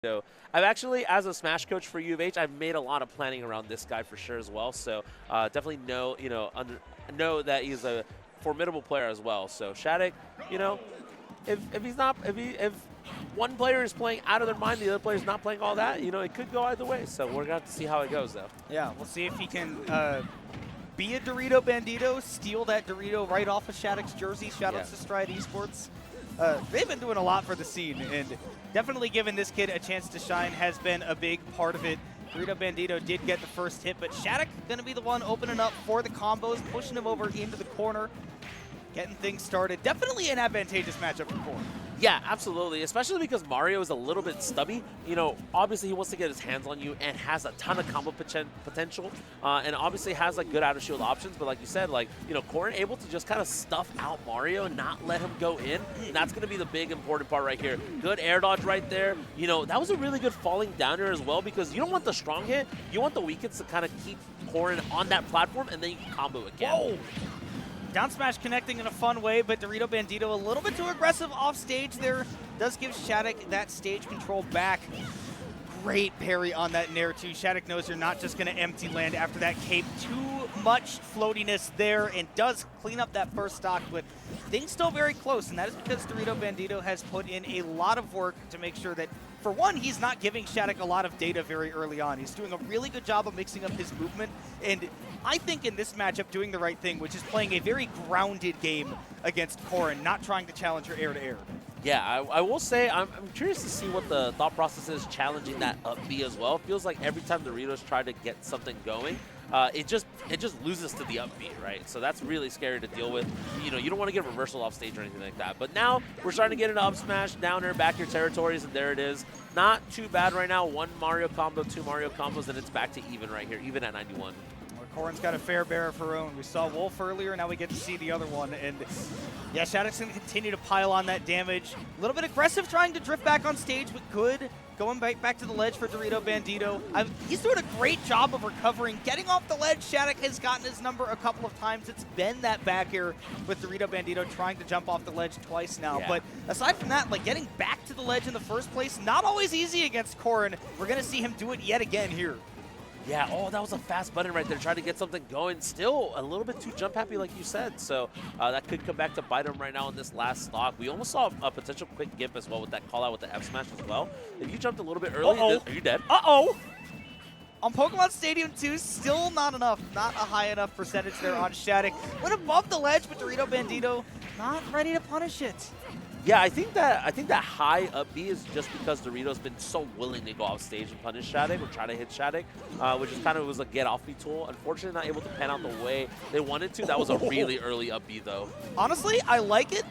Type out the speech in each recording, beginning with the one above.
So I've actually, as a Smash coach for U of H, I've made a lot of planning around this guy for sure as well. So definitely know that he's a formidable player as well. So SHADIC, if one player is playing out of their mind, the other player is not playing all that, it could go either way. So we're gonna have to see how it goes though. Yeah, we'll see if he can be a DoritoBandito, steal that Dorito right off of SHADIC's jersey. Shout out to Stride Esports. They've been doing a lot for the scene, and definitely giving this kid a chance to shine has been a big part of it. DoritoBandito did get the first hit, but SHADIC going to be the one opening up for the combos, pushing him over into the corner, getting things started. Definitely an advantageous matchup for Corrin. Yeah, absolutely, especially because Mario is a little bit stubby. Obviously he wants to get his hands on you and has a ton of combo potential, and obviously has like good out of shield options. But like you said, Corrin able to just kind of stuff out Mario and not let him go in. And that's going to be the big important part right here. Good air dodge right there. That was a really good falling down here as well, because you don't want the strong hit. You want the weak hits to kind of keep Corrin on that platform, and then you can combo again. Whoa! Down smash connecting in a fun way, but DoritoBandito a little bit too aggressive off stage there. Does give SHADIC that stage control back. Great parry on that Nair too. SHADIC knows you're not just going to empty land after that cape. Too much floatiness there, and does clean up that first stock, but things still very close, and that is because DoritoBandito has put in a lot of work to make sure that, for one, he's not giving SHADIC a lot of data very early on. He's doing a really good job of mixing up his movement, and I think in this matchup doing the right thing, which is playing a very grounded game against Corrin, not trying to challenge her air-to-air. Yeah, I will say I'm curious to see what the thought process is challenging that up B as well. It feels like every time Doritos try to get something going, it just loses to the up B, right? So that's really scary to deal with. You don't want to get reversal off stage or anything like that. But now we're starting to get into up smash, down air, back air territories, and there it is. Not too bad right now. One Mario combo, two Mario combos, and it's back to even right here, even at 91. Corrin's got a fair bear of her own. We saw Wolf earlier, now we get to see the other one. And yeah, SHADIC's going to continue to pile on that damage. A little bit aggressive trying to drift back on stage, but good. Going back to the ledge for DoritoBandito. He's doing a great job of recovering. Getting off the ledge, SHADIC has gotten his number a couple of times. It's been that back air with DoritoBandito trying to jump off the ledge twice now. Yeah. But aside from that, getting back to the ledge in the first place, not always easy against Corrin. We're going to see him do it yet again here. Yeah, oh, that was a fast button right there, trying to get something going. Still a little bit too jump happy, like you said. So that could come back to bite him right now in this last stock. We almost saw a potential quick gimp as well with that call out with the F smash as well. If you jumped a little bit early, are you dead? Uh-oh! On Pokemon Stadium 2, still not enough. Not a high enough percentage there on SHADIC. Went above the ledge, but DoritoBandito not ready to punish it. Yeah, I think that high up B is just because Dorito's been so willing to go off stage and punish SHADIC or try to hit SHADIC, which is kind of was a get off me tool. Unfortunately, not able to pan out the way they wanted to. That was a really early up B though. Honestly, I like it.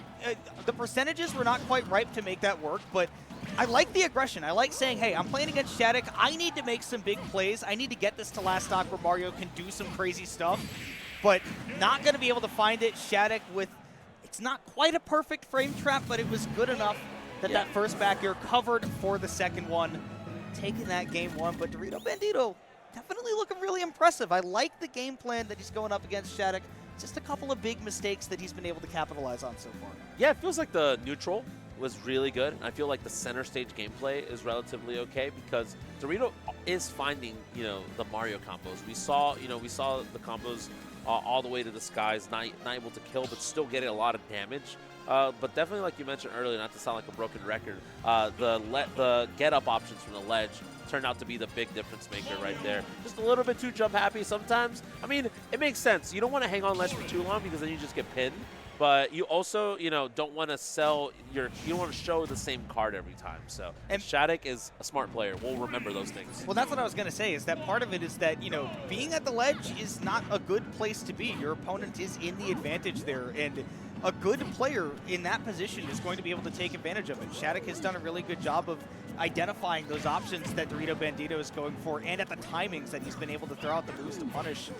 The percentages were not quite ripe to make that work, but I like the aggression. I like saying, hey, I'm playing against SHADIC. I need to make some big plays. I need to get this to last stock where Mario can do some crazy stuff, but not going to be able to find it. SHADIC with, it's not quite a perfect frame trap, but it was good enough that that first back air covered for the second one, taking that game one. But DoritoBandito definitely looking really impressive. I like the game plan that he's going up against SHADIC. Just a couple of big mistakes that he's been able to capitalize on so far. Yeah, it feels like the neutral was really good. I feel like the center stage gameplay is relatively okay because Dorito is finding, the Mario combos. We saw the combos all the way to the skies, not able to kill, but still getting a lot of damage. But definitely, like you mentioned earlier, not to sound like a broken record, the get-up options from the ledge turned out to be the big difference maker right there. Just a little bit too jump happy sometimes. I mean, it makes sense. You don't want to hang on ledge for too long because then you just get pinned. But you also, don't want to you don't want to show the same card every time. So, and SHADIC is a smart player. We'll remember those things. Well, that's what I was going to say, is that part of it is that, being at the ledge is not a good place to be. Your opponent is in the advantage there, and a good player in that position is going to be able to take advantage of it. SHADIC has done a really good job of identifying those options that DoritoBandito is going for, and at the timings that he's been able to throw out the boost to punish.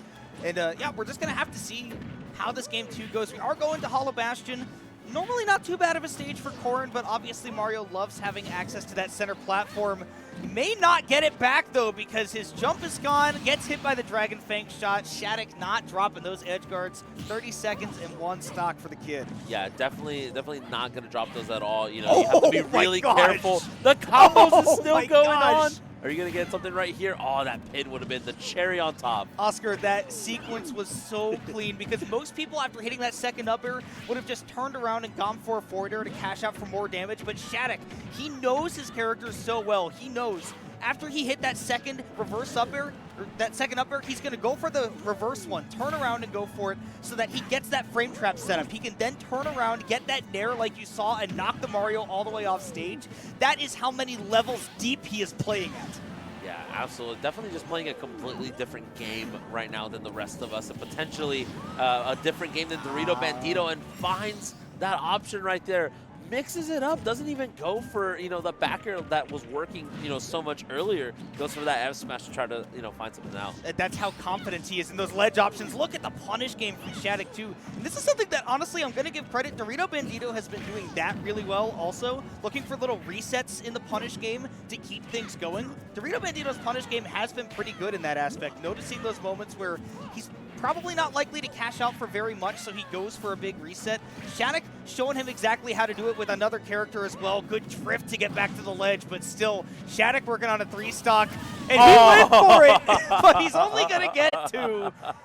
And yeah, we're just going to have to see how this game 2 goes. We are going to Hollow Bastion. Normally not too bad of a stage for Corrin, but obviously Mario loves having access to that center platform. He may not get it back, though, because his jump is gone, gets hit by the Dragon Fang shot. SHADIC not dropping those edge guards. 30 seconds and 1 stock for the kid. Yeah, definitely not going to drop those at all. You know, you have to be really gosh. careful. The combos is still my going gosh. on. Are you going to get something right here? Oh, that pin would have been the cherry on top. Oscar, that sequence was so clean because most people, after hitting that second up air, would have just turned around and gone for a forward air to cash out for more damage. But SHADIC, he knows his character so well. He knows after he hit that second reverse up air, or that second up air, he's going to go for the reverse one, turn around and go for it so that he gets that frame trap set up. He can then turn around, get that nair like you saw, and knock the Mario all the way off stage. That is how many levels deep he is playing at. Yeah, absolutely. Definitely just playing a completely different game right now than the rest of us, and potentially a different game than DoritoBandito, and finds that option right there. Mixes it up, doesn't even go for, you know, the backer that was working, you know, so much earlier. Goes for that F smash to try to, you know, find something out. That's how confident he is in those ledge options. Look at the punish game from SHADIC too. And this is something that, honestly, I'm going to give credit. DoritoBandito has been doing that really well also. Looking for little resets in the punish game to keep things going. DoritoBandito's punish game has been pretty good in that aspect. Noticing those moments where he's probably not likely to cash out for very much, so he goes for a big reset. SHADIC showing him exactly how to do it with another character as well. Good drift to get back to the ledge, but still, SHADIC working on a 3 stock, and he went for it, but he's only going to get 2.